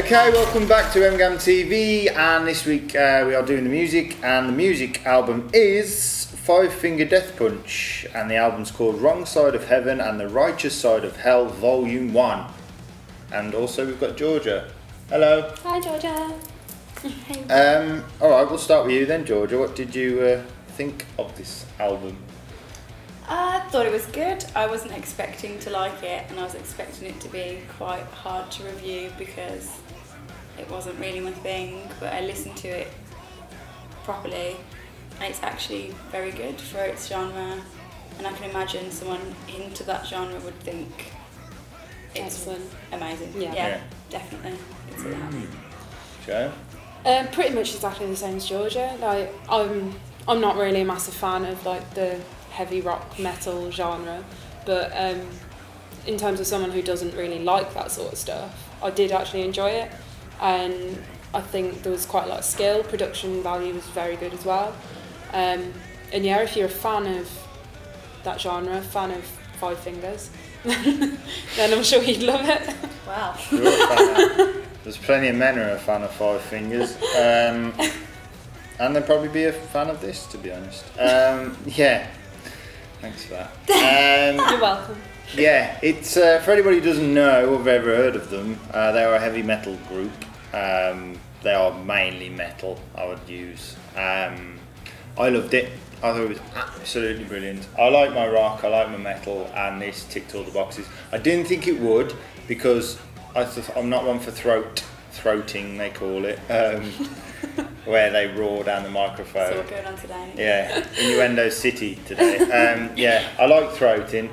Okay, welcome back to MGAM TV, and this week we are doing the music, and the music album is Five Finger Death Punch, and the album's called Wrong Side of Heaven and the Righteous Side of Hell Volume 1. And also we've got Georgia. Hello. Hi Georgia. Alright, we'll start with you then, Georgia. What did you think of this album? I thought it was good. I wasn't expecting to like it, and I was expecting it to be quite hard to review because it wasn't really my thing, but I listened to it properly and it's actually very good for its genre, and I can imagine someone into that genre would think it's excellent, amazing. Yeah. Definitely. It's a lot. Joe? Pretty much exactly the same as Georgia. Like, I'm not really a massive fan of like the heavy rock metal genre, but in terms of someone who doesn't really like that sort of stuff, I did actually enjoy it, and I think there was quite a lot of skill. Production value was very good as well, and yeah, if you're a fan of that genre, fan of Five Fingers, then I'm sure you'd love it. Wow. There's plenty of men who are a fan of Five Fingers, and they'd probably be a fan of this, to be honest. Yeah. Thanks for that. You're welcome. Yeah, it's for anybody who doesn't know or have ever heard of them, they are a heavy metal group. They are mainly metal, I would use. I loved it. I thought it was absolutely brilliant. I like my rock, I like my metal, and this ticked all the boxes. I didn't think it would, because I'm not one for throating, they call it. Where they roar down the microphone. So we're going on today. Yeah, Innuendo City today. Yeah, I like throating.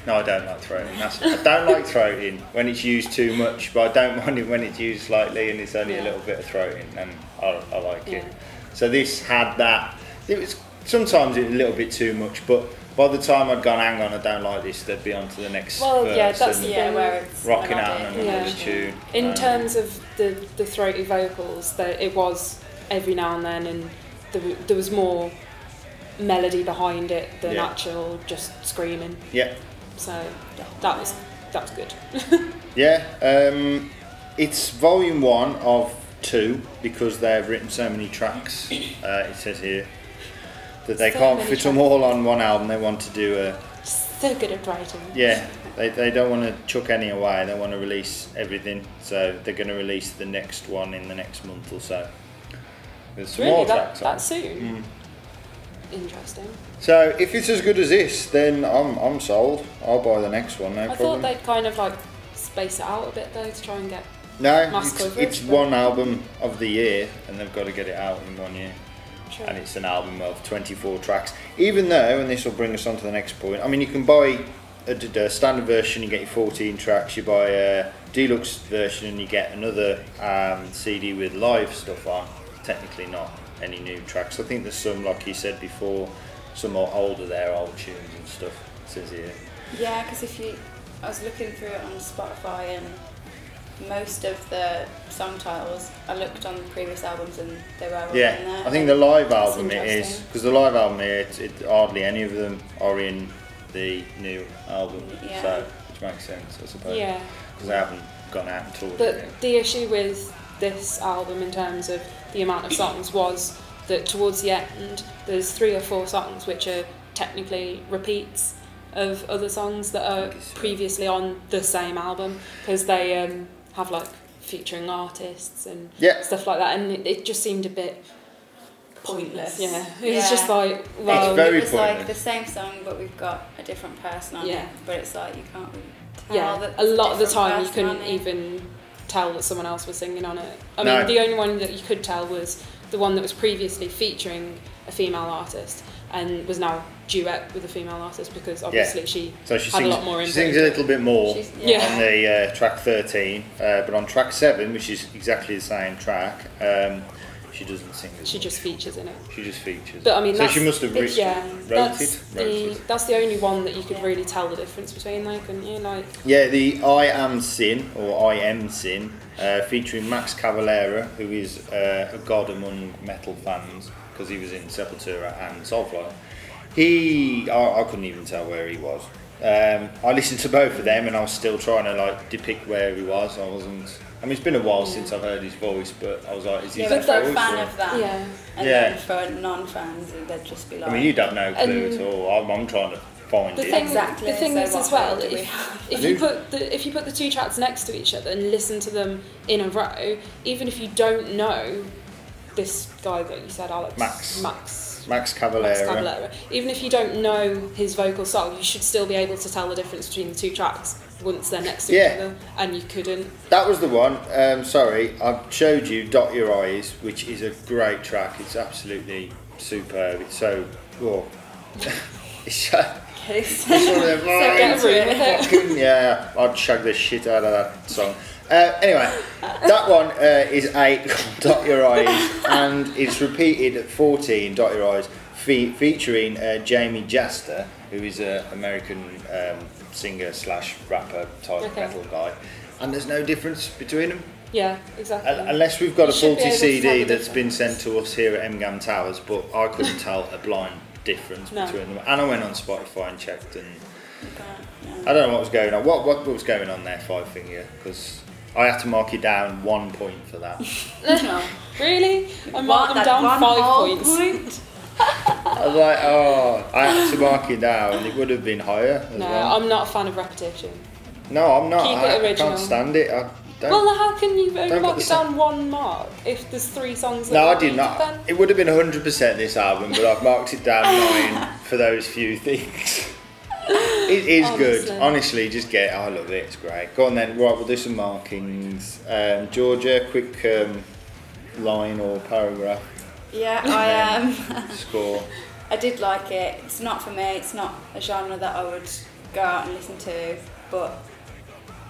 No, I don't like throating. I don't like throating when it's used too much, but I don't mind it when it's used slightly and it's only a little bit of throating, and I like it. So this had that. It was sometimes a little bit too much, but by the time I'd gone, hang on, I don't like this, they'd be on to the next verse, yeah, that's where it's rocking out on another tune. In terms of the throaty vocals, it was every now and then, and there was more melody behind it than actual just screaming. Yeah. So that was good. Yeah. It's volume 1 of 2 because they've written so many tracks. It says here that they can't fit them all on one album. They want to do a... So good at writing. Yeah, they don't want to chuck any away. They want to release everything. So they're going to release the next one in the next month or so. There's some more tracks that soon? Interesting. So if it's as good as this, then I'm sold. I'll buy the next one, no problem. I thought they'd kind of like space it out a bit though to try and get mass coverage. It's one album of the year, and they've got to get it out in 1 year. True. And it's an album of 24 tracks. Even though, and this will bring us on to the next point, I mean, you can buy a standard version, you get your 14 tracks, you buy a deluxe version and you get another CD with live stuff on. Technically not any new tracks. I think there's some, like you said before, some more older there, old tunes and stuff, it says here. Yeah, because I was looking through it on Spotify, and most of the song titles, I looked on previous albums and they were all in there. I think the live album it is, because the live album here, hardly any of them are in the new album, so which makes sense, I suppose. Yeah. Because they haven't gone out and toured. But the issue with this album in terms of the amount of songs was that towards the end there's 3 or 4 songs which are technically repeats of other songs that are previously on the same album, because they have like featuring artists and stuff like that, and it just seemed a bit pointless. Yeah, it was just like, well, it's very it was pointless. like the same song but we've got a different person on it, but it's like you can't really tell. Yeah, a lot of the time you couldn't even tell that someone else was singing on it. I mean, the only one that you could tell was the one that was previously featuring a female artist and was now duet with a female artist, because obviously she had a lot more input. She sings a little bit more on the track 13, but on track 7, which is exactly the same track, she doesn't sing. She just features in it. She just features. But I mean, so she must have wrote that's the only one that you could really tell the difference between, though, couldn't you? Like, yeah, the I Am Sin, or I Am Sin, featuring Max Cavalera, who is a god among metal fans because he was in Sepultura and Soulfly. I couldn't even tell where he was. I listened to both of them, and I was still trying to like depict where he was. I wasn't. I mean, it's been a while since I've heard his voice, but I was like, is he but they're a voice fan or? of that. Yeah. And Yeah. then for non-fans, they'd just be like. I mean, you'd have no clue at all. I'm trying to find The it. thing, Exactly, the thing so is what as well, do we if you put the two tracks next to each other and listen to them in a row, even if you don't know this guy that you said, Alex, Max Cavalera, even if you don't know his vocal style, you should still be able to tell the difference between the two tracks once they're next to each other, and you couldn't. That was the one. Sorry, I showed you Dot Your Eyes, which is a great track. It's absolutely superb. It's so... Oh. It's one of them, get a room with fucking, yeah, I'd shag the shit out of that song. Anyway, that one is 8, Dot Your Eyes, and it's repeated at 14, Dot Your Eyes, featuring Jamie Jaster, who is an American singer / rapper type metal guy, and there's no difference between them. Yeah, exactly. Unless we've got a faulty CD that's difference. been sent to us here at MGAM Towers, but I couldn't tell a blind difference between them. And I went on Spotify and checked, and I don't know what was going on. What was going on there, Five Finger? Because I had to mark you down 1 point for that. No. Really? I marked them down 5 points. I was like, oh, I had to mark it down. It would have been higher as No, well. I'm not a fan of repetition. No, I'm not. Keep it I original. can't stand it. Well, how can you only don't mark put it the down 1 mark if there's 3 songs that No, I are did repeated not. then? It would have been 100% this album, but I've marked it down 9 for those few things. It is Honestly. good. Honestly, just get it. I love it. It's great. Go on then. Right, we'll do some markings. Georgia, quick line or paragraph. Yeah, I Score. I did like it. It's not for me. It's not a genre that I would go out and listen to, but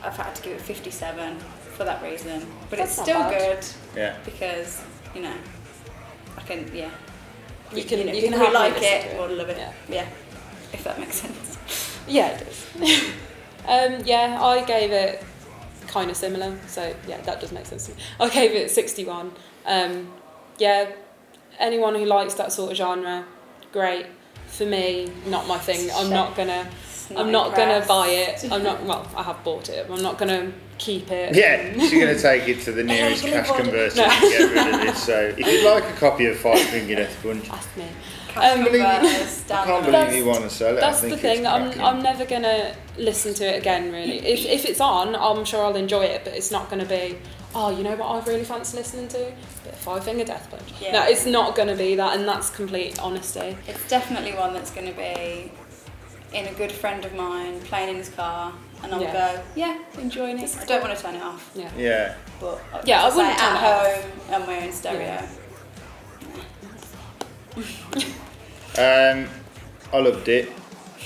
I've had to give it 57 for that reason. But That's it's still not bad. good. Yeah. Because I can You can who happily like listen it to it. or love it. Yeah. Yeah, if that makes sense. Yeah, it does. Yeah, I gave it kind of similar, so yeah, that does make sense to me. I gave it 61. Yeah, anyone who likes that sort of genre, great. For me, not my thing. I'm not gonna buy it. Well, I have bought it. I'm not gonna keep it. Yeah, she's going to take it to the nearest cash converter and get rid of it. So if you'd like a copy of Five Finger Death Punch, Ask me. I I can't believe you want to sell it. That's I think the thing. it's cracking. I'm never gonna listen to it again. Really, if it's on, I'm sure I'll enjoy it. But it's not gonna be. Oh, you know what I really fancy listening to? Bit of Five Finger Death Punch. Yeah. No, it's not gonna be that, and that's complete honesty. It's definitely one that's going to be in a good friend of mine playing in his car, and I'll go, enjoying it. I don't want to turn it off. Yeah. Yeah. But Yeah, I wouldn't at turn it off. home and we're in stereo. I loved it.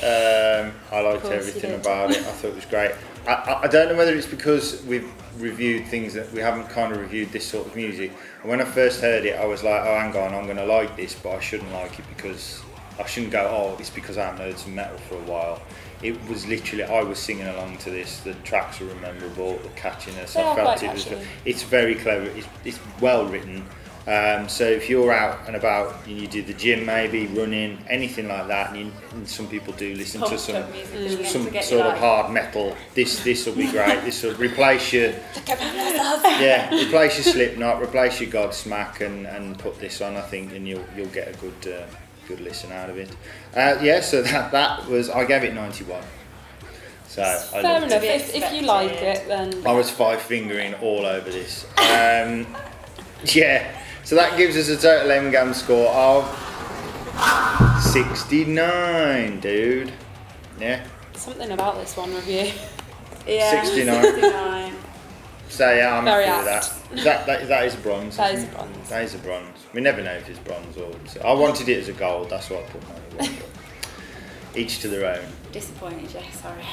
I liked course you everything did. about it. I thought it was great. I don't know whether it's because we've reviewed things that we haven't kind of reviewed this sort of music. And when I first heard it, I was like, oh, hang on, I'm going to like this, but I shouldn't like it because I shouldn't go, oh, it's because I haven't heard some metal for a while. It was literally, I was singing along to this. The tracks were memorable, the catchiness. They I are felt quite it was. catchy. It's very clever. It's well written. So if you're out and about, you do the gym maybe, running, anything like that, and some people do listen to Pumped up music, isn't it, to some get sort you of hard metal. This will be great. This will replace your replace your Slipknot, replace your Godsmack, and put this on. I think, and you'll get a good listen out of it. So that was, I gave it 91. So I Fair loved enough. it. If you like it, then I was 5 fingering all over this. So that gives us a total MGAM score of 69, dude. Yeah. something about this one review. Yeah, 69. So yeah, I'm Very happy apt. with that. That is a bronze. That isn't is a it? bronze. That is a bronze. We never know if it's bronze or. I wanted it as a gold. That's what I put mine on. Each to their own. Disappointed, yeah, sorry.